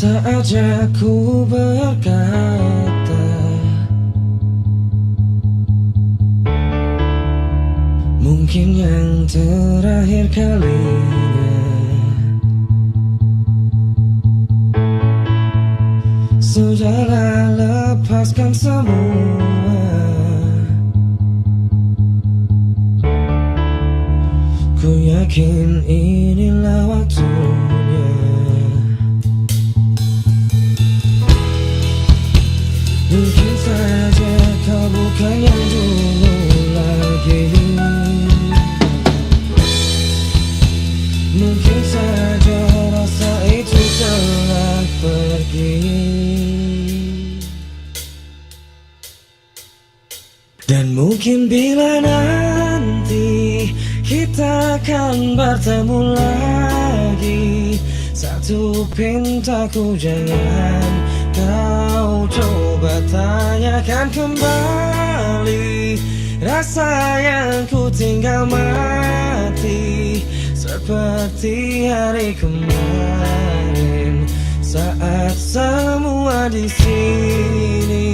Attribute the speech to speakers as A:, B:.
A: Saatnya ku berkata, mungkin yang terakhir kalinya. Sudahlah, lepaskan semua. Ku yakin inilah waktunya. Mungkin saja kau bukan yang dulu lagi. Mungkin saja rasa itu telah pergi. Dan mungkin bila nanti kita akan bertemu lagi, satu pintaku jangan kau coba tanyakan kembali. Rasa yang ku tinggal mati seperti hari kemarin, saat semua di sini